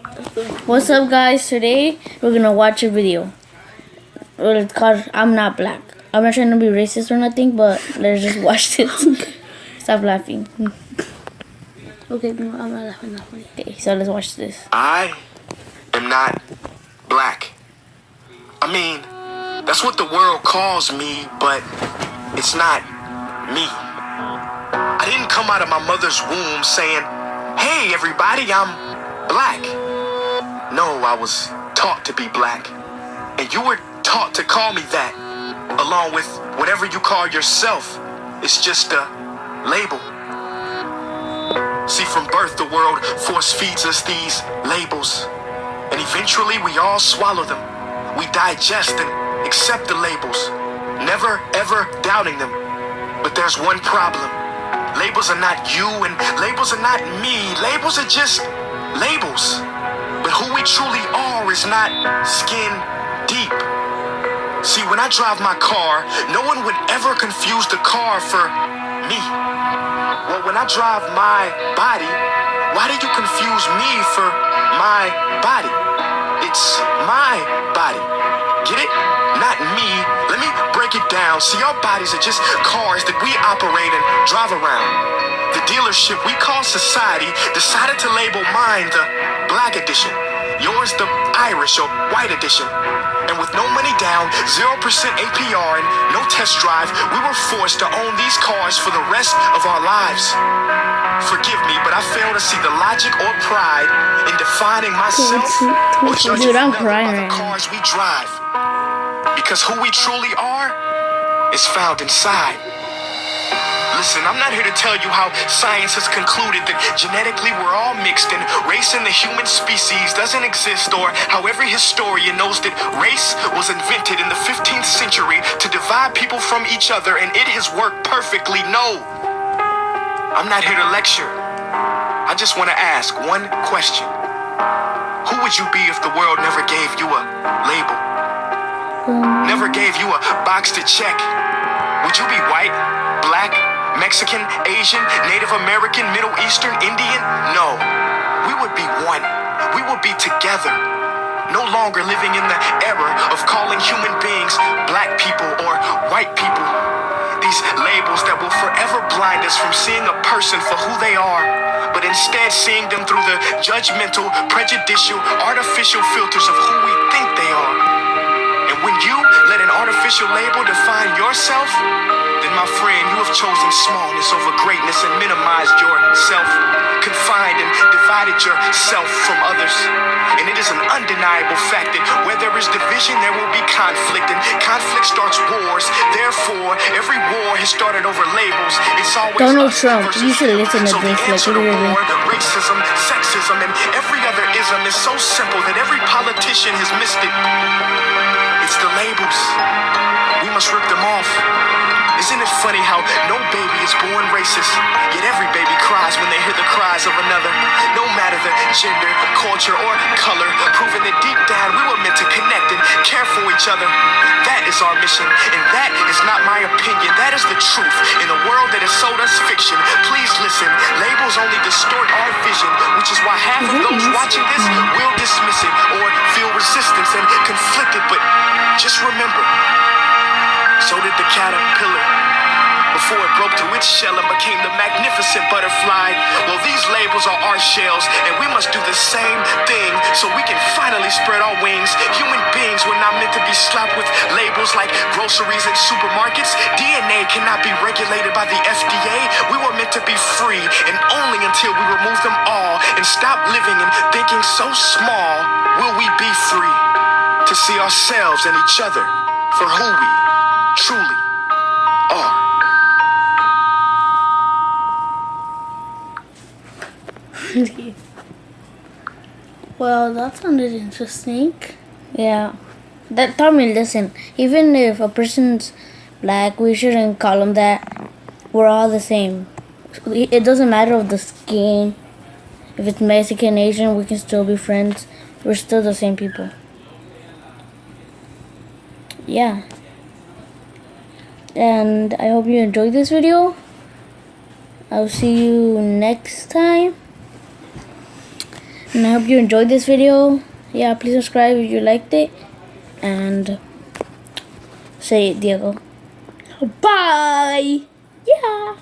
What's up, guys? Today we're gonna watch a video. Well, it's called "I'm Not Black." I'm not trying to be racist or nothing, but let's just watch this. Stop laughing. Okay, no, I'm not laughing. Okay, so let's watch this. I am not black. I mean, that's what the world calls me, but it's not me. I didn't come out of my mother's womb saying, "Hey, everybody, I'm black." No, I was taught to be black. And you were taught to call me that, along with whatever you call yourself. It's just a label. See, from birth, the world force feeds us these labels. And eventually, we all swallow them. We digest and accept the labels, never, ever doubting them. But there's one problem. Labels are not you, and labels are not me. Labels are just labels. But who we truly are is not skin deep. See, when I drive my car, no one would ever confuse the car for me. Well, when I drive my body, why do you confuse me for my body? It's my body. Get it? Not me. Let me break it down. See, our bodies are just cars that we operate and drive around. The dealership we call society decided to label mine the black edition, yours the Irish or white edition. And with no money down, 0% APR, and no test drive, we were forced to own these cars for the rest of our lives. Forgive me, but I fail to see the logic or pride in defining myself or judging Dude, I'm another crying by the right now. cars we drive. Because who we truly are is found inside. Listen, I'm not here to tell you how science has concluded that genetically we're all mixed and race in the human species doesn't exist, or how every historian knows that race was invented in the 15th century to divide people from each other and it has worked perfectly. No, I'm not here to lecture. I just want to ask one question. Who would you be if the world never gave you a label? Never gave you a box to check? Would you be white, black, Mexican, Asian, Native American, Middle Eastern, Indian? No. We would be one. We would be together. No longer living in the error of calling human beings black people or white people. These labels that will forever blind us from seeing a person for who they are, but instead seeing them through the judgmental, prejudicial, artificial filters of who we think they are. And when you let an artificial label define yourself, then my friend, you have chosen smallness over greatness and minimized yourself, confined and divided yourself from others. And it is an undeniable fact that where there is division, there will be conflict, and conflict starts wars. Therefore, every war has started over labels. It's always Donald us Trump, versus you should them. listen to So the this, answer like, to literally. war, racism, sexism, and every other ism is so simple that every politician has missed it. It's the labels. We must rip them off. Isn't it funny how no baby is born racist, yet every baby cries when they hear the cries of another? No matter the gender, culture, or color, proving that deep down we were meant to connect and care for each other. That is our mission, and that is not my opinion. That is the truth in a world that has sold us fiction. Please listen, labels only distort our vision, which is why half of those watching this will dismiss it or feel resistance and conflicted. But just remember, so did the caterpillar before it broke through its shell and became the magnificent butterfly. Well, these labels are our shells, and we must do the same thing so we can finally spread our wings. Human beings were not meant to be slapped with labels like groceries and supermarkets. DNA cannot be regulated by the FDA. We were meant to be free, and only until we remove them all and stop living and thinking so small will we be free to see ourselves and each other for who we truly are. Well, that sounded interesting. Yeah. That taught me, listen, even if a person's black, we shouldn't call them that. We're all the same. It doesn't matter of the skin. If it's Mexican, Asian, we can still be friends. We're still the same people. Yeah. And I hope you enjoyed this video. I'll see you next time. And I hope you enjoyed this video. Yeah, please subscribe if you liked it. And say it, Diego. Bye. Yeah.